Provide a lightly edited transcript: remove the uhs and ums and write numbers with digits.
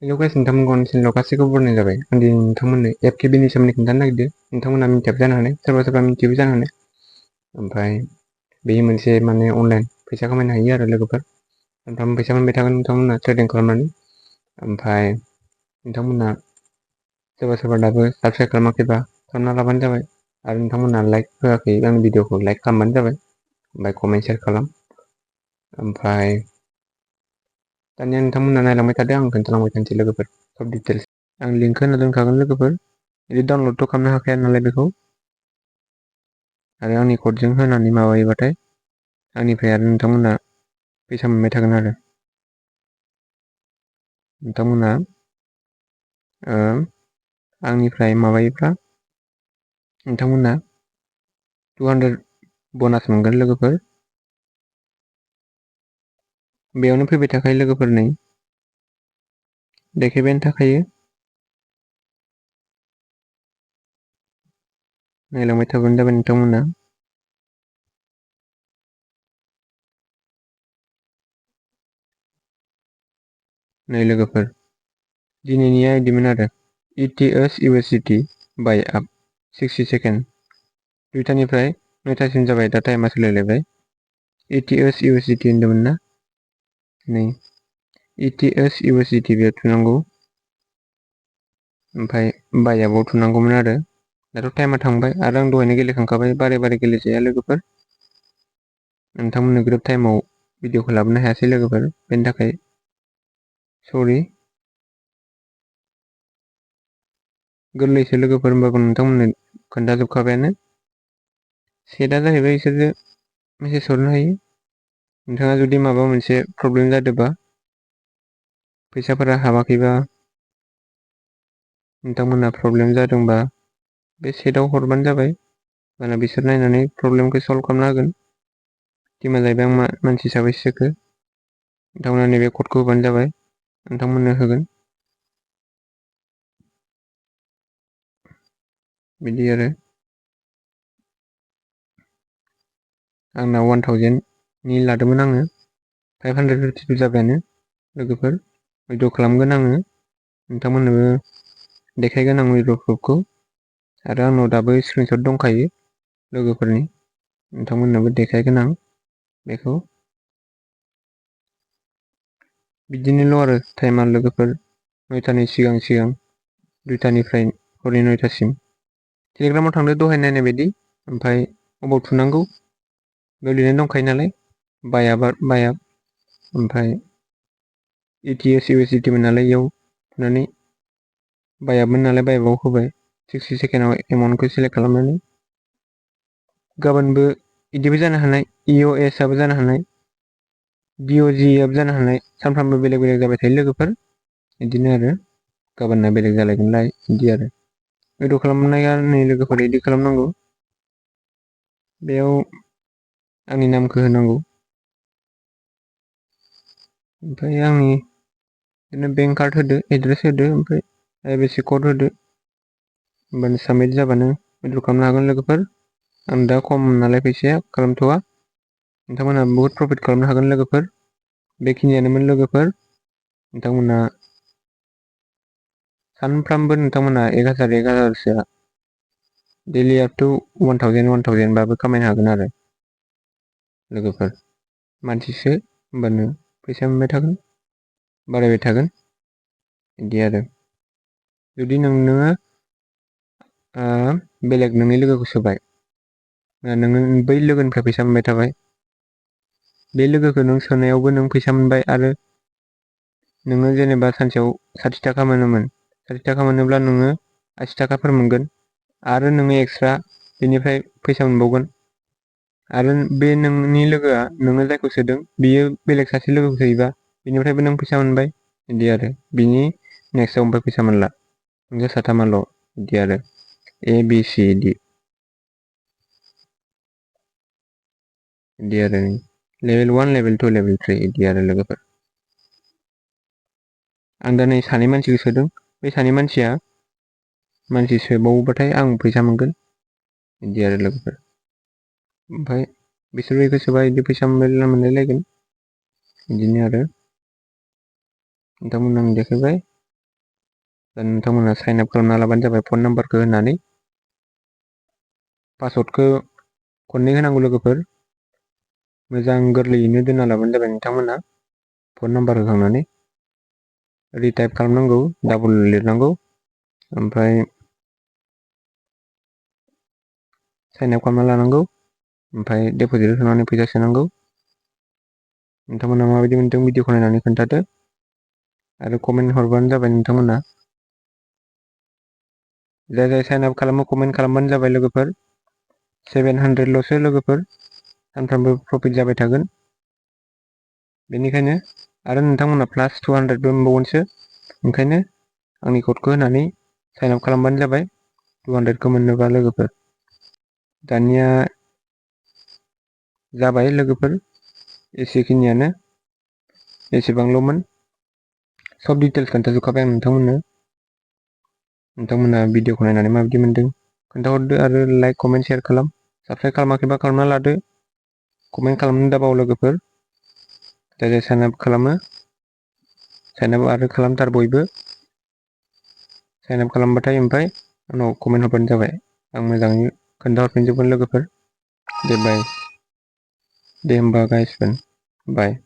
हेल' guys, नोंथांमोनखौ चेनेलाव गासैखौबो बरायनाय जाबाय। आं दिनै नोंथांमोननो एफकेबिनि सोमोन्दै खोन्थानो नागिरदों। नोंथांमोना मिथियाबो जानो हानाय, सोरबा सोरबा मिथियोबो जानो हानाय। ओमफ्राय बेयो मोनसे अनलाइन फैसा खामायनो हायो आरो लोगोफोर। सानफ्रामबो फैसा मोनबाय थागोन नोंथांमोना ट्रेडिं खालामनानै। ओमफ्राय नोंथांमोना सोरबा सोरबा दाबो साबसक्राइब खालामाखैबा खालामना लाबानो जाबाय। आरो नोंथांमोना लाइक होआखै आंनि भिडिअखौ लाइक खालामबानो जाबाय। ओमफ्राय कमेन्ट शेयार खालाम। ओमफ्राय दानिया नोंथांमोना नायलांबाय थादो, आं खोन्थालांबाय थानोसै लोगोफोर सब डिटेल्स। आं लिंकखौ होना दोनखागोन लोगोफोर। बिदि डाउनलडथ' खालामनो हाखाया नालाय बेखौ। आरो आंनि क'डजों होनानै माबायोबाथाय आंनिफ्राय आरो नोंथांमोना फैसा मोनबाय थागोन आरो। नोंथांमोना आंनिफ्राय माबायोब्ला नोंथांमोना 200 ब'नास मोनगोन लोगोफोर। बेयावनो फैबाय थाखायो लोगोफोर, नै देखायबायानो थाखायो। नायलांबाय थाबानो जाबाय नोंथांमोना। नै लोगोफोर, दिनैनिया बिदिमोन आरो ETH USDT बाय आप 60 सेकेन्ड। 2टानिफ्राय 9टासिम जाबाय, दा टाइमा सोलायलायबाय। ETH USDT होनदोंमोन ना? नै ETH USDT बेयाव थुनांगौ। ओमफ्राय बाय आपआव थुनांगौमोन आरो। दाथ' टाइमा थांबाय आरो आं दहायनो गेलेखांखाबाय। बारे बारे गेलेजाया लोगोफोर। नोंथांमोननो ग्रोब टाइमाव भिडिअखौ लाबोनो हायासै लोगोफोर, बेनि थाखाय सरि। गोरलैसो लोगोफोर, होमबाबो नोंथांमोननो खोन्थाजोबखाबायानो। सेटआ जाहैबाय बिसोरजों मेसेज हरनो हायो। नोंथाङा जुदि माबा मोनसे प्रब्लेम जादोंबा, फैसाफोरा हाबाखैबा, नोंथांमोनहा प्रब्लेम जादोंबा बे सेटआव हरबानो जाबाय। होमबाना बिसोर नायनानै प्रब्लेमखौ सल्भ खालामना होगोन। टिमा जाहैबाय आं मानसि साबैसेसोखो। नोंथांमोना नैबे क'डखौ होबानो जाबाय, नोंथांमोननो होगोन। बिदि आरो आंना 1000नि लादोंमोन आङो। 532 जाबायानो लोगोफोर। उइद्र' खालामगोन आङो, नोंथांमोननोबो देखायगोन आं उइद्र' प्रुफखौ। आरो आंनाव दाबो स्क्रिनशट दंखायो लोगोफोरनि, नोंथांमोननोबो देखायगोन आं बेखौ। बिदिनोल' आरो टाइमा लोगोफोर, 9टानि सिगां सिगां, 2टानिफ्राय हरनि 9टासिम। टेलिग्रामाव थांदो दहाय नायनाय बायदि। ओमफ्राय अबाव थुनांगौ बेयाव लिरनाय दंखायो नालाय, बाय आप, ओमफ्राय ETH USDT मोन नालाय, इयाव थुनानै बाय आपमोन नालाय बाय आपआव होबाय। 60 सेकेन्डआव एमाउन्टखौ सेलेक्ट खालामनानै। गाबोनबो बिदिबो जानो हानाय, EOS आबो जानो हानाय, DOG आबो जानो हानाय। सानफ्रामबो बेलेग बेलेग जाबाय थायो लोगोफोर। बिदिनो आरो गाबोनना बेलेग जालायगोनलाय, बिदि आरो। उइद्र' खालामनाया नै लोगोफोर बिदि खालामनांगौ। बेयाव आंनि नामखौ होनांगौ। ओमफ्राय आंनि बिदिनो बेंक कार्ड होदो, एड्रेस होदो, ओमफ्राय IFSC क'ड होदो। होमबानो साबमिट जाबानो उइद्र' खालामनो हागोन लोगोफोर। आं दा खम नालाय फैसाया खालामथ'वा। नोंथांमोनहा बहुद प्रफिट खालामनो हागोन लोगोफोर। बेखिनियानोमोन लोगोफोर। नोंथांमोना सानफ्रामबो नोंथांमोना 1000-1000सोआ डेलि आप टु 1000 बाबो खामायनो हागोन आरो लोगोफोर। मानसिसो, होमबानो फैसा मोनबाय थागोन, बारायबाय थागोन। बिदि आरो जुदि नोङो बेलेग नोंनि लोगोखौ सोबाय, नोङो बै लोगोनिफ्राय फैसा मोनबाय थाबाय। बे लोगोखौ नों सोनायावबो नों फैसा मोनबाय। आरो नोङो जेनेबा सानसेयाव 60 थाखा मोनोमोन, 60 थाखा मोनोब्ला नोङो 80 थाखाफोर मोनगोन। आरो नोङो एक्सट्रा बेनिफ्राय फैसा मोनबावगोन। आरो बे नोंनि लोगोआ, नोङो जायखौ सोदों, बियो बेलेग सासे लोगोखौ सोयोबा बिनिफ्रायबो नों फैसा मोनबाय। बिदि आरो बिनि नेक्स्टआव ओमफ्राय फैसा मोनला, नोंसोर साथामाल'। बिदि आरो ABCD बिदि आरो लेभेल 1, लेभेल 2, लेभेल 3 बिदि आरो लोगोफोर। आं दा नै सानै मानसिखौ सोदों। बे सानै मानसि सोबावोबाथाय आं फैसा मोनगोन। बिदि आरो लोगोफोर। ओमफ्राय बिसोरबो गोसोबा बिदि फैसा मोनलायलायगोन। बिदिनो आरो नोंथांमोननो आं देखायबाय। दा नोंथांमोना साइन आप खालामना लाबानो जाबाय फन नाम्बारखौ होनानै पासवर्डखौ खननै होनांगौ लोगोफोर मोजां गोरलैयैनो दोनना लाबानो जाबाय नोंथांमोना फन नाम्बार होखांनानै रिटाइप खालामनांगौ डाबल लिरनांगौ ओमफ्राय साइन आप खालामना लानांगौ ओमफ्राय डिप'जिट होनानै फैसा सोनांगौ। नोंथांमोना माबायदि मोनदों भिडिअखौ नायनानै खोन्थादो आरो कमेन्ट हरबानो जाबाय नोंथांमोना। जाय जाय साइन आप खालामो कमेन्ट खालामबानो जाबाय लोगोफोर 700ल'सो लोगोफोर सानफ्रामबो प्रफिट जाबाय थागोन बेनिखायनो आरो नोंथांमोना प्लास 200बो मोनबावगोनसो ओंखायनो आंनि क'डखौ होनानै साइन आप खालामबानो जाबाय 200खौ मोननोबा लोगोफोर। दानिया जाबाय लोगोफोर एसेखिनियानो एसेबांल'मोन सब डिटेल्स खोन्थाजोबखाबाय आं नोंथांमोननो। नोंथांमोना भिडिअखौ नायनानै माबायदि मोनदों खोन्थाहरदो आरो लाइक कमेन्ट शेयार खालाम। साबस्क्राइब खालामाखैबा खालामना लादो कमेन्ट खालामनो दाबाव लोगोफोर। जाय जाय साइन आप खालामो साइन आप आरो खालामथार बयबो साइन आप खालामबाथाय ओमफ्राय उनाव कमेन्ट हरबानो जाबाय आं मोजाङै खोन्थाहरफिनजोबगोन लोगोफोर। दे बाय दे होमबा गाइसफोर बाय।